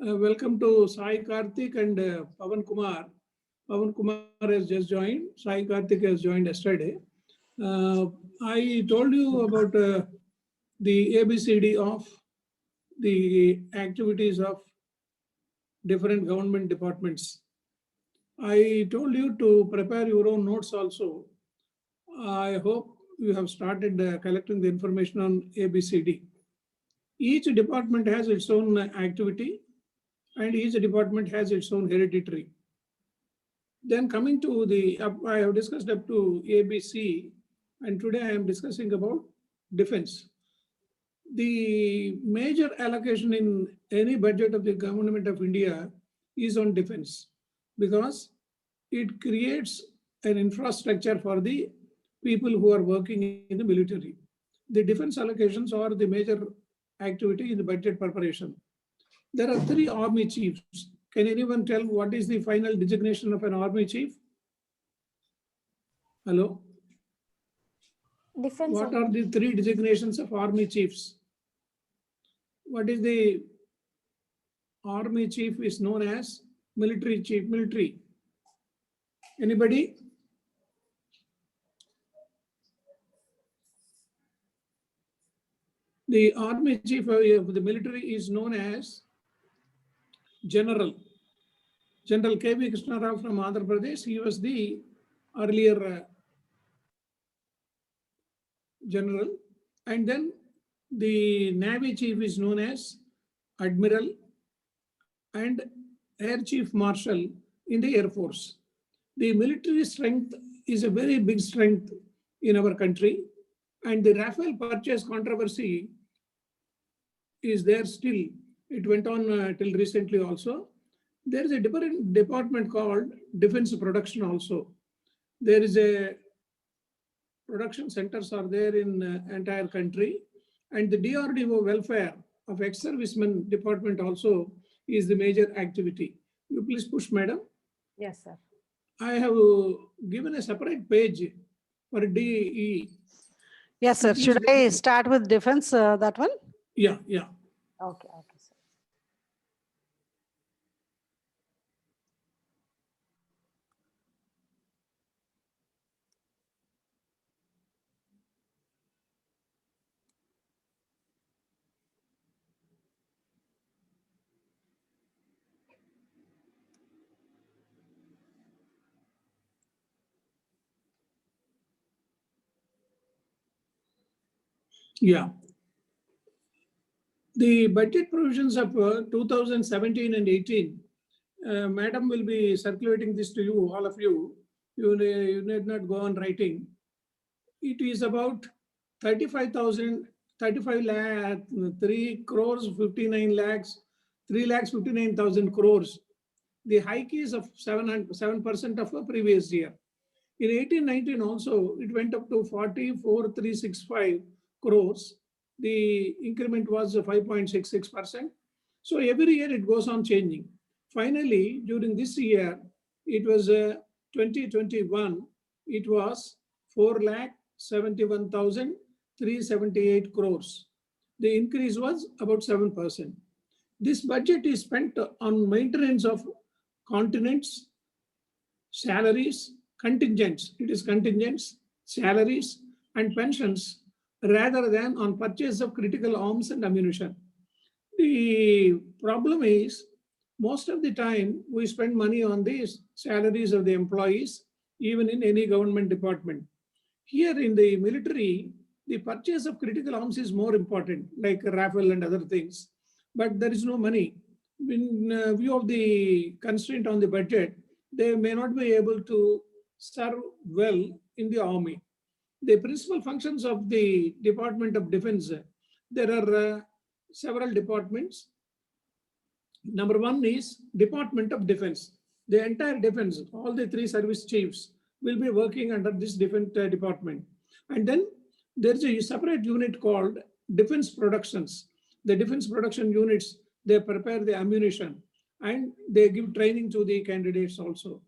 Welcome to Sai Karthik and Pavan Kumar. Pavan Kumar has just joined. Sai Karthik has joined yesterday. I told you about the ABCD of the activities of different government departments. I told you to prepare your own notes also. I hope you have started collecting the information on ABCD. Each department has its own activity and each department has its own hereditary. Then coming to the, I have discussed up to ABC, and today I am discussing about defense. The major allocation in any budget of the government of India is on defense because it creates an infrastructure for the people who are working in the military. The defense allocations are the major activity in the budget preparation. There are 3 army chiefs. Can anyone tell what is the final designation of an army chief? Hello? Defense. What are the 3 designations of army chiefs? What is the army chief is known as military chief, military. Anybody? The army chief of the military is known as General. General K.V. Krishna Rao from Andhra Pradesh. He was the earlier general. And then the Navy chief is known as Admiral and Air Chief Marshal in the Air Force. The military strength is a very big strength in our country, and the Rafale purchase controversy is there still. It went on till recently also. There is a different department called Defense Production also. There is a production centers are there in entire country, and the DRDO welfare of ex-servicemen department also is the major activity. You please push, madam. Yes, sir. I have given a separate page for DE. Yes, sir. Should I start with defense, that one? Yeah. Okay, sir. Yeah. The budget provisions of 2017 and 18, madam will be circulating this to you, all of you. You need not go on writing. It is about 35 lakh, 3 crores, 59 lakhs, 3 lakhs, 59,000 crores. The hike is of 7% of the previous year. In 18-19 also, it went up to 44,365 crores. The increment was 5.66%. So every year it goes on changing. Finally, during this year, it was 2021, it was 4,71,378 crores. The increase was about 7%. This budget is spent on maintenance of continents, salaries, contingents. It is contingents, salaries, and pensions rather than on purchase of critical arms and ammunition. The problem is most of the time we spend money on the salaries of the employees, even in any government department. Here in the military, the purchase of critical arms is more important, like Rafale and other things, but there is no money. In view of the constraint on the budget, they may not be able to serve well in the army. The principal functions of the Department of Defense, there are several departments. Number 1 is Department of Defense. The entire defense, all the 3 service chiefs will be working under this defense department. And then there's a separate unit called Defense Productions. The defense production units, they prepare the ammunition and they give training to the candidates also.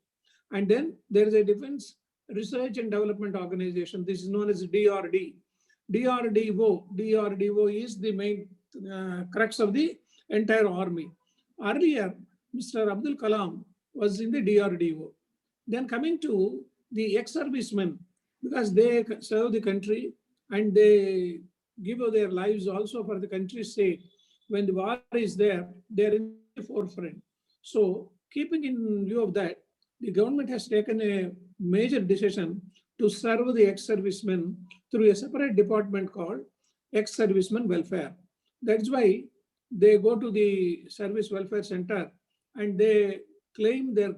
And then there is a Defense Research and Development Organization. This is known as DRD. DRDO is the main crux of the entire army. Earlier, Mr. Abdul Kalam was in the DRDO. Then coming to the ex-servicemen, because they serve the country and they give their lives also for the country's sake. When the war is there, they are in the forefront. So keeping in view of that, the government has taken a major decision to serve the ex-servicemen through a separate department called ex-servicemen welfare. That's why they go to the service welfare center and they claim their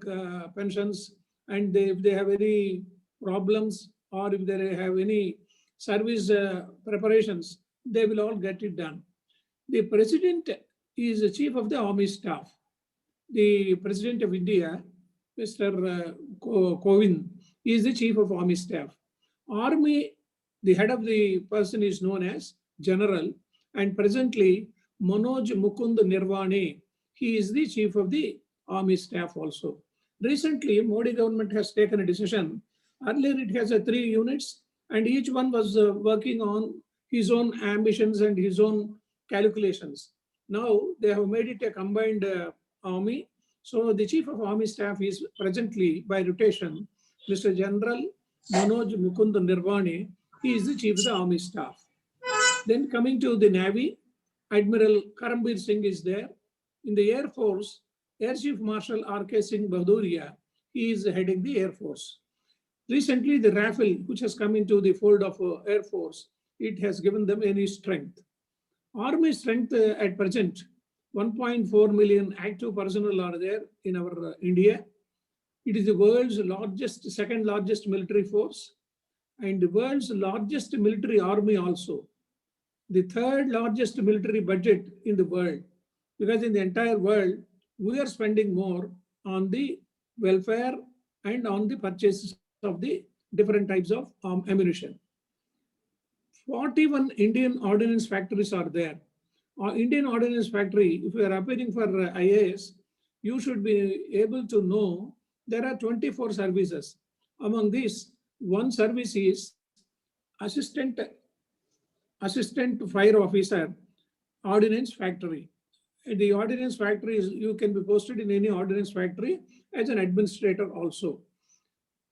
pensions, and if they have any problems or if they have any service preparations, they will all get it done. The president is the chief of the army staff. The president of India, Mr. Kovind, is the chief of army staff. Army, the head of the person is known as general, and presently Manoj Mukund Nirvane, he is the chief of the army staff also. Recently, Modi government has taken a decision. Earlier, it has 3 units, and each one was working on his own ambitions and his own calculations. Now, they have made it a combined army. So, the chief of army staff is presently, by rotation, Mr. General Manoj Mukund Nirvane. He is the chief of the army staff. Then coming to the Navy, Admiral Karambir Singh is there. In the Air Force, Air Chief Marshal R.K. Singh Bahaduria, he is heading the Air Force. Recently, the Rifle, which has come into the fold of Air Force, it has given them any strength. Army strength at present, 1.4 million active personnel are there in our India. It is the world's largest, second largest military force, and the world's largest military army also. The third largest military budget in the world, because in the entire world, we are spending more on the welfare and on the purchases of the different types of ammunition. 41 Indian ordnance factories are there. Indian ordnance factory, if you are appearing for IAS, you should be able to know there are 24 services. Among these, one service is assistant fire officer, ordnance factory. The ordnance factory is, you can be posted in any ordnance factory as an administrator also.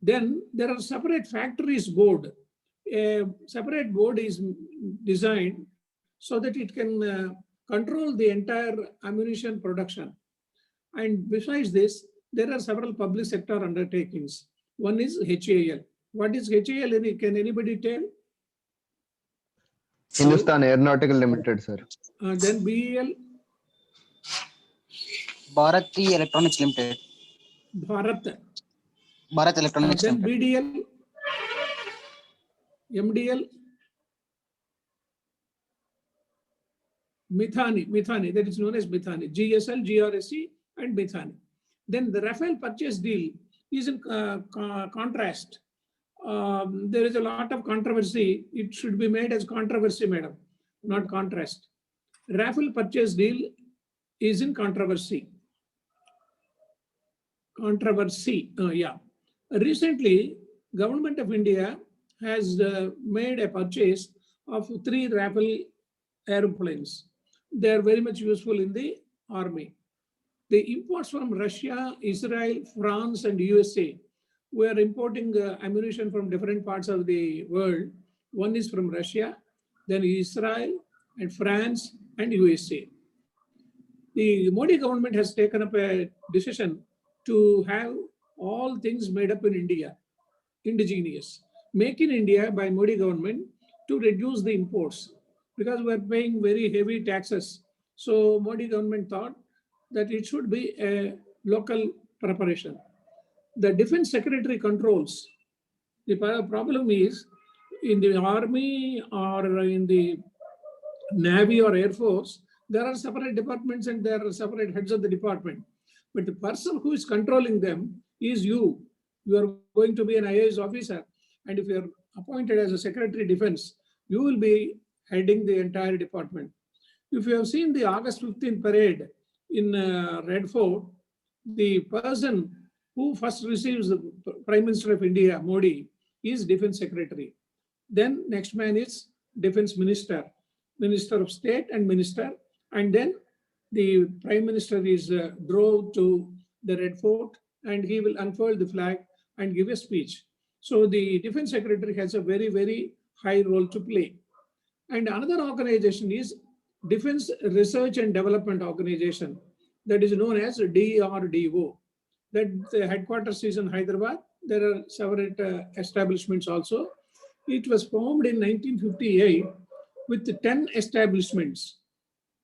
Then there are separate factories board. A separate board is designed so that it can control the entire ammunition production. And besides this, there are several public sector undertakings. One is HAL. What is HAL? Can anybody tell? Hindustan Aeronautical Limited, sir. Then BEL? Bharati Electronics Limited. Bharat Electronics then Limited. BDL, MDL, Mithani, that is known as Mithani, GSL, GRSC, and Mithani. Then the Rafale purchase deal is in contrast. There is a lot of controversy. It should be made as controversy, madam, not contrast. Rafale purchase deal is in controversy. Yeah. Recently, Government of India has made a purchase of 3 Rafale airplanes. They are very much useful in the army. The imports from Russia, Israel, France, and USA. We are importing ammunition from different parts of the world. One is from Russia, then Israel, and France, and USA. The Modi government has taken up a decision to have all things made up in India, indigenous. Make in India by Modi government to reduce the imports, because we are paying very heavy taxes. So Modi government thought that it should be a local preparation. The defense secretary controls. The problem is in the army or in the Navy or Air Force, there are separate departments and there are separate heads of the department. But the person who is controlling them is you. You are going to be an IAS officer. And if you are appointed as a Secretary Defense, you will be heading the entire department. If you have seen the August 15th parade in Red Fort, the person who first receives the Prime Minister of India, Modi, is Defense Secretary. Then next man is Defense Minister, Minister of State and Minister, and then the Prime Minister is drove to the Red Fort and he will unfurl the flag and give a speech. So the Defense Secretary has a very, very high role to play. And another organization is Defense Research and Development Organization, that is known as DRDO. That the headquarters is in Hyderabad. There are several establishments also. It was formed in 1958 with 10 establishments.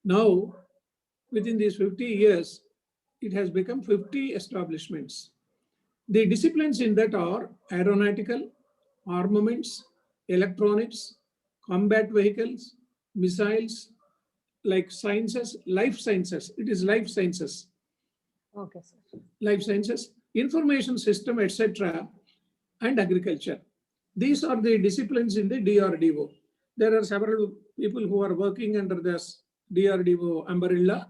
Now, within these 50 years, it has become 50 establishments. The disciplines in that are aeronautical, armaments, electronics, combat vehicles, missiles, like sciences, life sciences. It is life sciences. Okay, sir. Life sciences, information system, etc., and agriculture. These are the disciplines in the DRDO. There are several people who are working under this DRDO umbrella,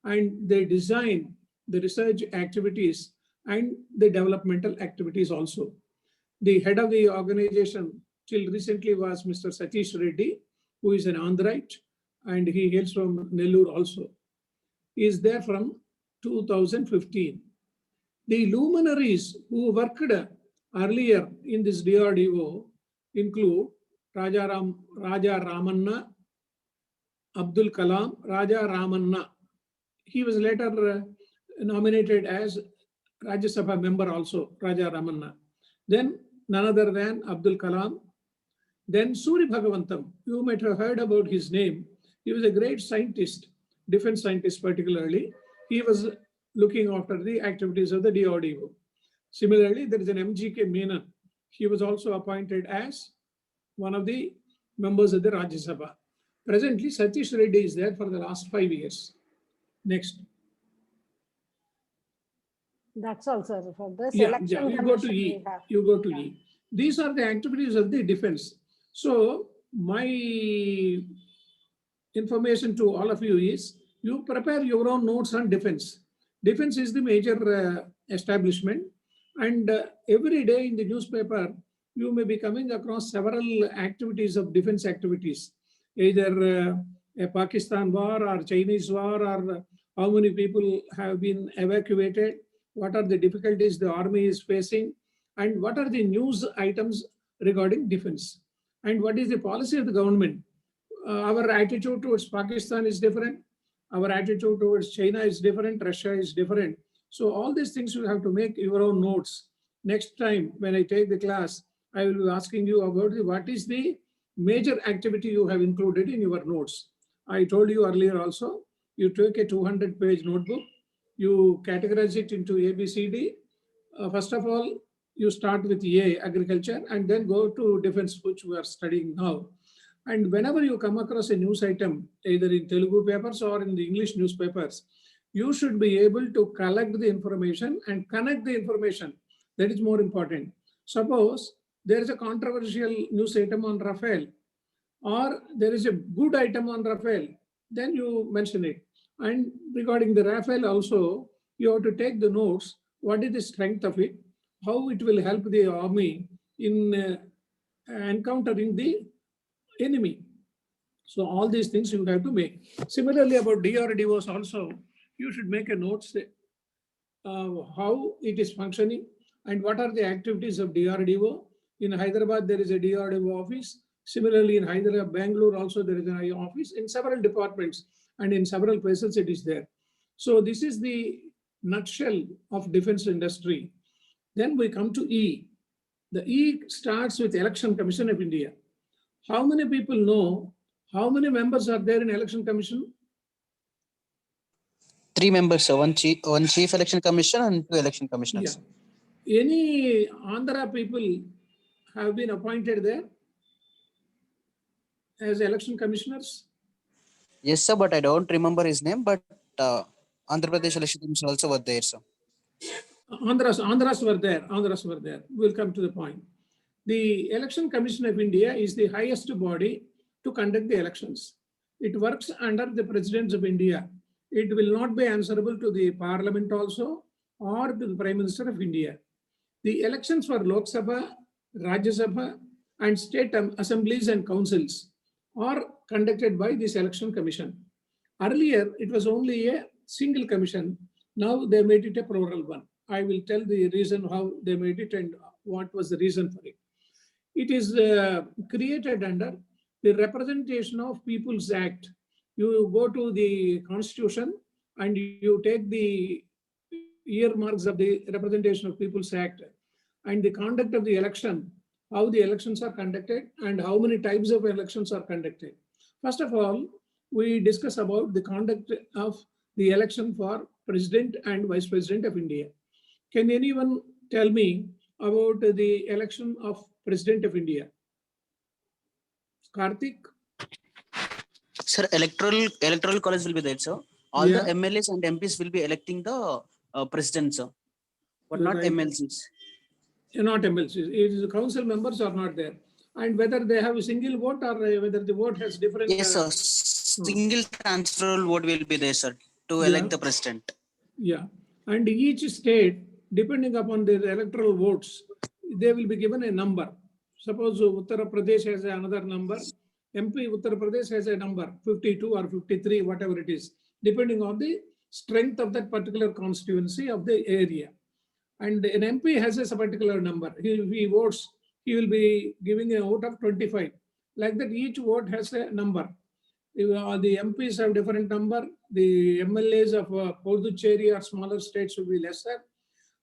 and they design the research activities and the developmental activities also. The head of the organization till recently was Mr. Satish Reddy, who is an Andhraite, and he hails from Nellore also. He is there from 2015. The luminaries who worked earlier in this DRDO include Raja Ramanna, Abdul Kalam, Raja Ramanna. He was later nominated as Rajya Sabha member also, Raja Ramanna. Then none other than Abdul Kalam. Then Suri Bhagavantam, you might have heard about his name. He was a great scientist, defense scientist particularly. He was looking after the activities of the DRDO. Similarly, there is an MGK Menon. He was also appointed as one of the members of the Rajya Sabha. Presently, Satish Reddy is there for the last 5 years. Next. That's all, sir. For this Yeah, election you go to commission E. we have. You go to Yeah. E. These are the activities of the defense. So my information to all of you is, you prepare your own notes on defense. Defense is the major establishment, and every day in the newspaper, you may be coming across several activities of defense activities, either a Pakistan war or Chinese war, or how many people have been evacuated, what are the difficulties the army is facing, and what are the news items regarding defense, and what is the policy of the government. Our attitude towards Pakistan is different. Our attitude towards China is different. Russia is different. So all these things you have to make your own notes. Next time when I take the class, I will be asking you about what is the major activity you have included in your notes. I told you earlier also, you take a 200-page notebook, you categorize it into ABCD. First of all, you start with A, agriculture, and then go to defense, which we are studying now. And whenever you come across a news item, either in Telugu papers or in the English newspapers, you should be able to collect the information and connect the information. That is more important. Suppose there is a controversial news item on Rafale, or there is a good item on Rafale, then you mention it. And regarding the Rafale also, you have to take the notes, what is the strength of it, how it will help the army in encountering the enemy. So all these things you have to make. Similarly, about DRDOs also, you should make a note how it is functioning and what are the activities of DRDO. In Hyderabad, there is a DRDO office. Similarly, in Hyderabad, Bangalore also there is an office in several departments, and in several places it is there. So this is the nutshell of defense industry. Then we come to E. The E starts with Election Commission of India. How many people know how many members are there in Election Commission? 3 members, sir. One chief election commission and 2 election commissioners. Yeah. Any Andhra people have been appointed there as election commissioners? Yes, sir, but I don't remember his name. But Andhra Pradesh election commission also were there, sir. Andhras were there. Andhras were there. We'll come to the point. The Election Commission of India is the highest body to conduct the elections. It works under the President of India. It will not be answerable to the Parliament also or to the Prime Minister of India. The elections for Lok Sabha, Rajya Sabha, and state assemblies and councils are conducted by this Election Commission. Earlier, it was only a single commission. Now they made it a plural one. I will tell the reason how they made it and what was the reason for it. It is created under the Representation of People's Act. You go to the Constitution and you take the earmarks of the Representation of People's Act and the conduct of the election, how the elections are conducted and how many types of elections are conducted. First of all, we discuss about the conduct of the election for President and Vice President of India. Can anyone tell me about the election of President of India? Karthik? Sir, electoral college will be there, sir. All the MLAs and MPs will be electing the president, sir, but not MLCs. Not MLCs. It is the council members are not there. And whether they have a single vote or whether the vote has different. Yes, sir. Single transferable vote will be there, sir, to elect the president. Yeah. And each state, depending upon their electoral votes, they will be given a number. Suppose Uttar Pradesh has another number, MP Uttar Pradesh has a number, 52 or 53, whatever it is, depending on the strength of that particular constituency of the area. And an MP has a particular number. He votes, he will be giving a vote of 25. Like that, each vote has a number. The MPs have different number. The MLAs of Puducherry or smaller states will be lesser.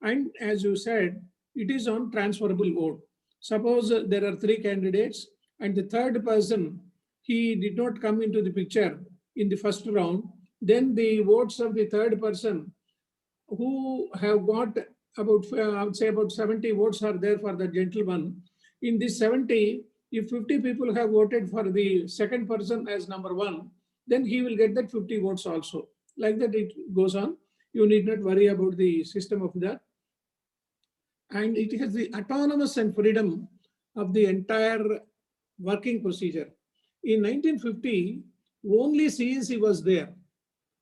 And as you said, it is on transferable vote. Suppose there are 3 candidates and the third person, he did not come into the picture in the first round, then the votes of the third person who have got about, I would say about 70 votes are there for the gentleman. In this 70, if 50 people have voted for the second person as number 1, then he will get that 50 votes also. Like that it goes on. You need not worry about the system of that. And it has the autonomous and freedom of the entire working procedure. In 1950, only CEC was there.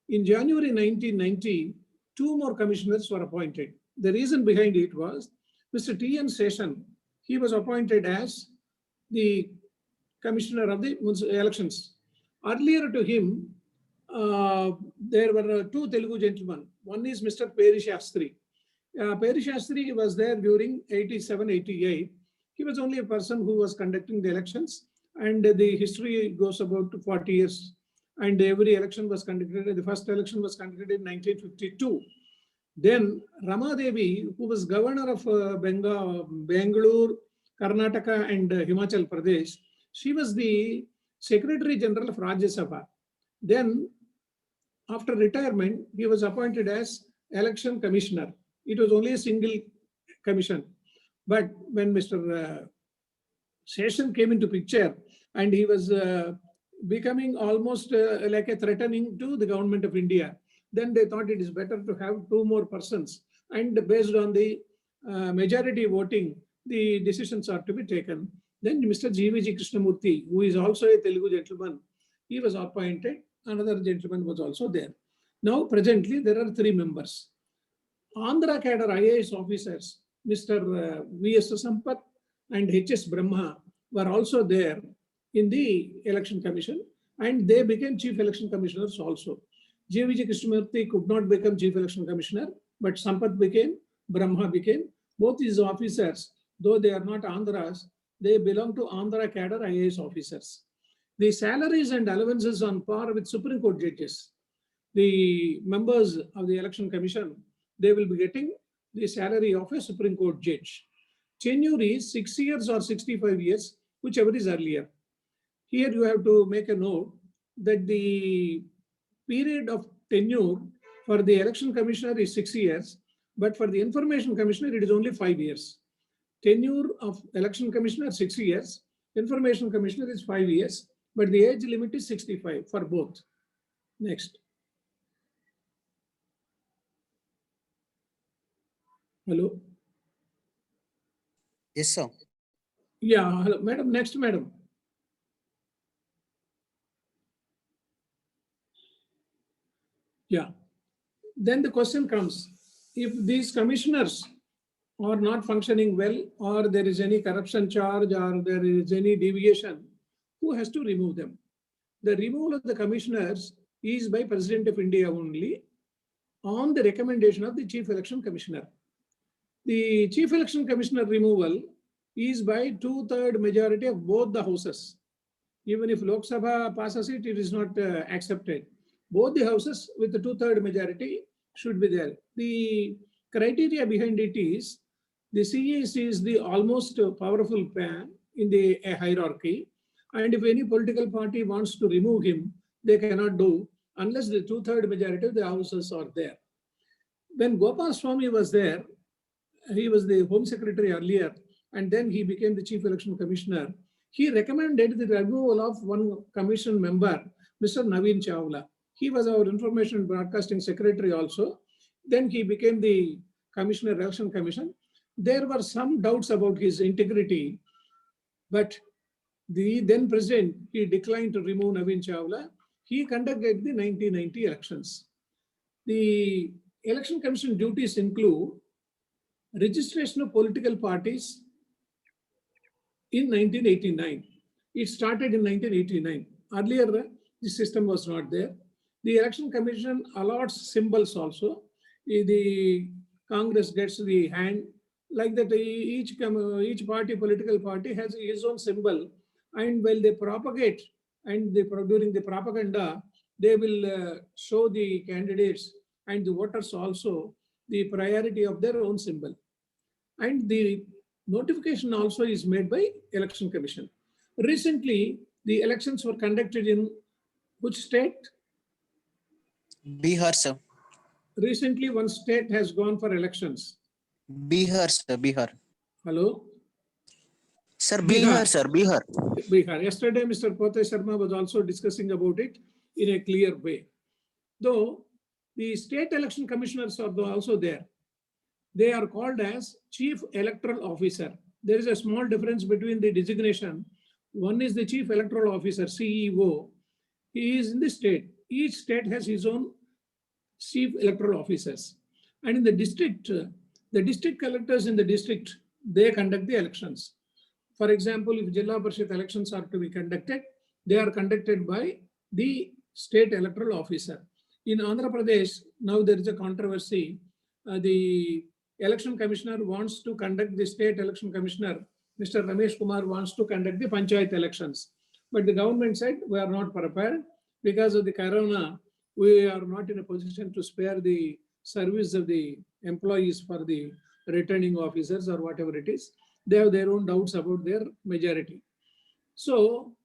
In January 1990, 2 more commissioners were appointed. The reason behind it was Mr. T.N. Session. He was appointed as the commissioner of the elections. Earlier to him, there were 2 Telugu gentlemen. One is Mr. Peri Shastri. Peri Shastri was there during 87-88. He was only a person who was conducting the elections, and the history goes about 40 years. And every election was conducted. The first election was conducted in 1952. Then Rama Devi, who was governor of Bangalore, Karnataka, and Himachal Pradesh, she was the Secretary General of Rajya Sabha. Then, after retirement, he was appointed as Election Commissioner. It was only a single commission. But when Mr. Session came into picture and he was becoming almost like a threatening to the government of India, then they thought it is better to have 2 more persons. And based on the majority voting, the decisions are to be taken. Then Mr. G.V.G. Krishnamurthy, who is also a Telugu gentleman, he was appointed. Another gentleman was also there. Now, presently, there are 3 members. Andhra cadre IAS officers, Mr. V.S. Sampath and H.S. Brahma, were also there in the election commission, and they became chief election commissioners also. G.V.G. Krishnamurthy could not become chief election commissioner, but Sampath became, Brahma became. Both these officers, though they are not Andhras, they belong to Andhra cadre IAS officers. The salaries and allowances on par with Supreme Court judges. The members of the election commission, they will be getting the salary of a Supreme Court judge. Tenure is 6 years or 65 years, whichever is earlier. Here you have to make a note that the period of tenure for the election commissioner is 6 years, but for the information commissioner, it is only 5 years. Tenure of election commissioner 6 years, information commissioner is 5 years, but the age limit is 65 for both. Next. Hello. Yes, sir. Yeah, hello, madam. Next, madam. Yeah. Then the question comes, if these commissioners are not functioning well, or there is any corruption charge, or there is any deviation, who has to remove them? The removal of the commissioners is by President of India only on the recommendation of the Chief Election Commissioner. The Chief Election Commissioner removal is by 2/3 majority of both the houses. Even if Lok Sabha passes it, it is not accepted. Both the houses with the 2/3 majority should be there. The criteria behind it is the CES is the almost powerful pan in the hierarchy. And if any political party wants to remove him, they cannot do unless the 2/3 majority of the houses are there. When Gopal Swami was there, he was the Home Secretary earlier, and then he became the Chief Election Commissioner. He recommended the removal of one commission member, Mr. Naveen Chawla. He was our Information and Broadcasting Secretary also. Then he became the Commissioner, Election Commission. There were some doubts about his integrity, but the then president, he declined to remove Naveen Chawla. He conducted the 1990 elections. The Election Commission duties include registration of political parties in 1989. It started in 1989. Earlier, the system was not there. The Election Commission allots symbols also. The Congress gets the hand, like that each party, political party has its own symbol. And while they propagate and during the propaganda, they will show the candidates and the voters also the priority of their own symbol. And the notification also is made by Election Commission. Recently, the elections were conducted in which state? Bihar, sir. Recently, one state has gone for elections. Bihar, sir. Bihar. Hello? Sir, Bihar, sir. Bihar. Bihar. Yesterday, Mr. Pote Sharma was also discussing about it in a clear way. Though the state election commissioners are also there. They are called as Chief Electoral Officer. There is a small difference between the designation. One is the Chief Electoral Officer, CEO. He is in the state. Each state has his own Chief Electoral Officers. And in the district collectors in the district, they conduct the elections. For example, if Jilla Parishad elections are to be conducted, they are conducted by the State Electoral Officer. In Andhra Pradesh, now there is a controversy. The Election Commissioner wants to conduct the State Election Commissioner, Mr. Ramesh Kumar wants to conduct the Panchayat elections. But the government said we are not prepared because of the corona. We are not in a position to spare the service of the employees for the returning officers or whatever it is. They have their own doubts about their majority. So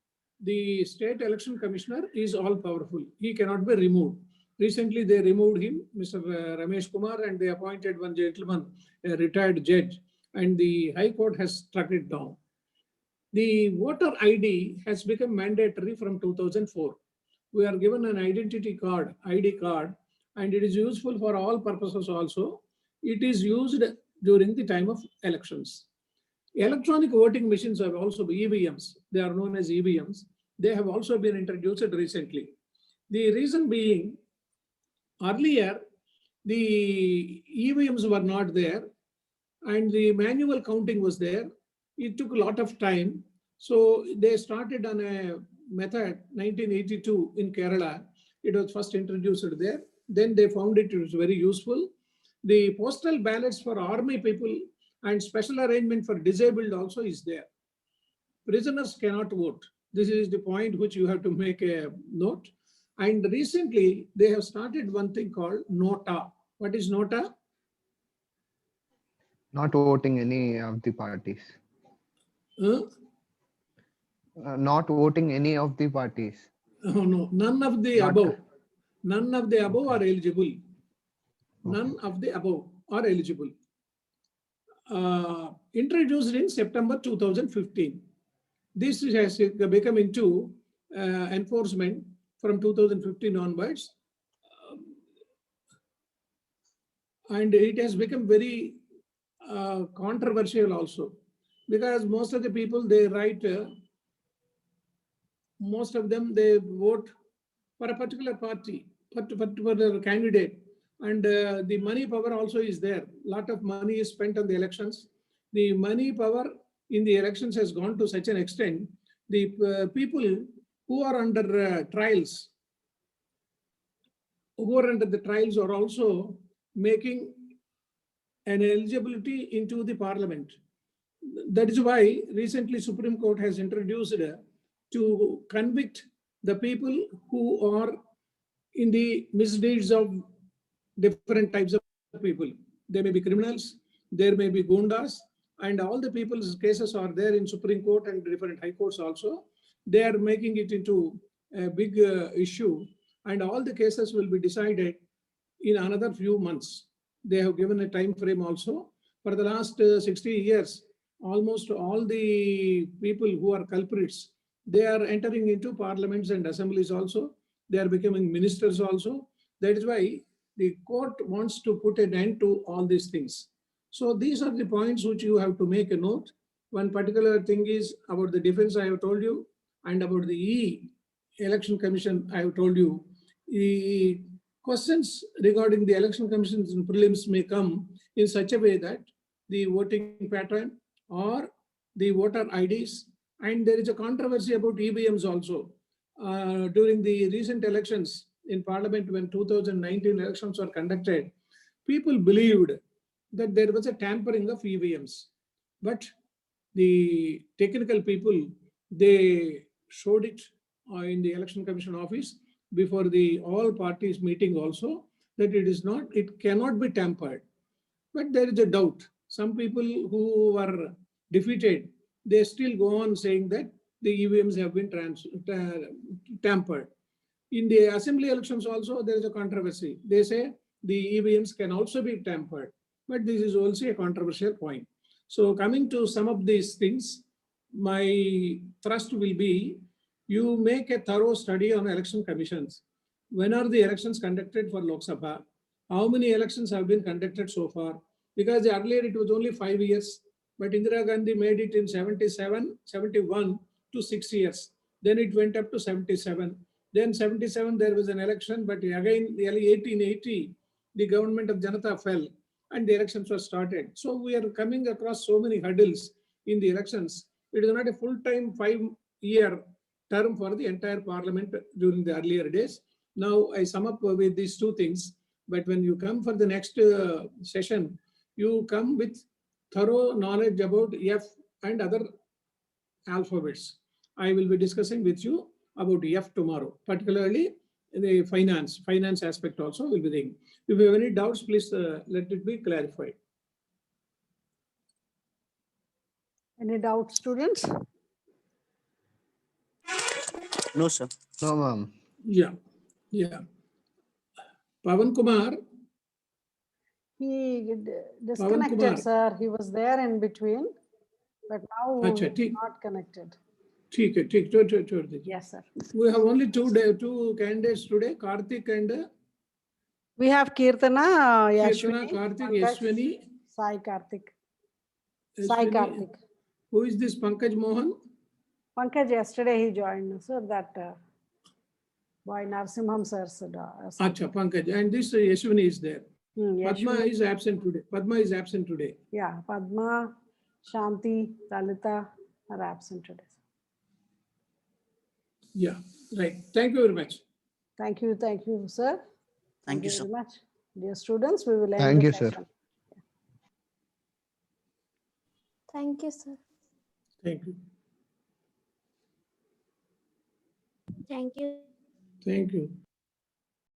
the State Election Commissioner is all powerful. He cannot be removed. Recently, they removed him, Mr. Ramesh Kumar, and they appointed one gentleman, a retired judge, and the High Court has struck it down. The voter ID has become mandatory from 2004. We are given an identity card, ID card, and it is useful for all purposes also. It is used during the time of elections. Electronic voting machines have also been EVMs. They are known as EVMs. They have also been introduced recently. The reason being, earlier, the EVMs were not there and the manual counting was there. It took a lot of time. So they started on a method, 1982 in Kerala. It was first introduced there. Then they found it was very useful. The postal ballots for army people and special arrangement for disabled also is there. Prisoners cannot vote. This is the point which you have to make a note. And recently, they have started one thing called Nota. What is Nota? Not voting any of the parties. Not voting any of the parties. Oh, no, none of the above. None of the above are eligible. None of the above are eligible. Introduced in September 2015. This has become into enforcement from 2015 onwards. And it has become very controversial also, because most of the people, they write, most of them, they vote for a particular party, particular candidate. And the money power also is there. A lot of money is spent on the elections. The money power in the elections has gone to such an extent, the people who are under trials, who are under the trials are also making an eligibility into the parliament. That is why recently Supreme Court has introduced to convict the people who are in the misdeeds of different types of people. They may be criminals, there may be gundas, and all the people's cases are there in Supreme Court and different high courts also. They are making it into a big issue, and all the cases will be decided in another few months. They have given a time frame also. For the last 60 years, almost all the people who are culprits, they are entering into parliaments and assemblies also. They are becoming ministers also. That is why the court wants to put an end to all these things. So these are the points which you have to make a note. One particular thing is about the defense I have told you, and about the election commission I have told you. The questions regarding the election commissions and prelims may come in such a way that the voting pattern or the voter IDs, and there is a controversy about EVMs also. During the recent elections in parliament, when 2019 elections were conducted, people believed that there was a tampering of EVMs. But the technical people, they showed it in the election commission office before the all parties meeting also, that it is not, it cannot be tampered. But there is a doubt. Some people who were defeated, they still go on saying that the EVMs have been tampered. In the assembly elections also, there is a controversy. They say the EVMs can also be tampered, but this is also a controversial point. So coming to some of these things, my thrust will be, you make a thorough study on election commissions. When are the elections conducted for Lok Sabha? How many elections have been conducted so far? Because earlier it was only 5 years, but Indira Gandhi made it in 77, 71 to 6 years. Then it went up to 77. Then 77, there was an election, but again, nearly 1880, the government of Janata fell and the elections were started. So we are coming across so many hurdles in the elections. It is not a full-time 5-year term for the entire parliament during the earlier days. Now I sum up with these two things, but when you come for the next session, you come with thorough knowledge about F and other alphabets. I will be discussing with you about F tomorrow, particularly the finance aspect also will be there. If you have any doubts, please let it be clarified. Any doubts, students? No, sir. No, ma'am. Yeah. Pavan Kumar. He Kumar. disconnected, sir. He was there in between, but now Acha, he's ठीक not connected. ठीक है ठीक छोड़ दीजिए. Yes, sir. We have only two candidates today, Karthik and We have Kirtana, Kirtana, Yashwini. Karthik, Pankaj. Yashwini. Sai Karthik. Sai Yashwini. Karthik. Who is this Pankaj Mohan? Pankaj, yesterday he joined, sir, that boy Narsimham sir. Acha, Pankaj. And this Yashwini is there. Padma Yashwini. is absent today. Padma is absent today. Yeah, Padma, Shanti, Lalita are absent today. Yeah, right. Thank you very much. Thank you, sir. Thank you, sir. very much. Dear students, we will end Thank the you, sir. session. Thank you, sir. Thank you. Thank you. Thank you.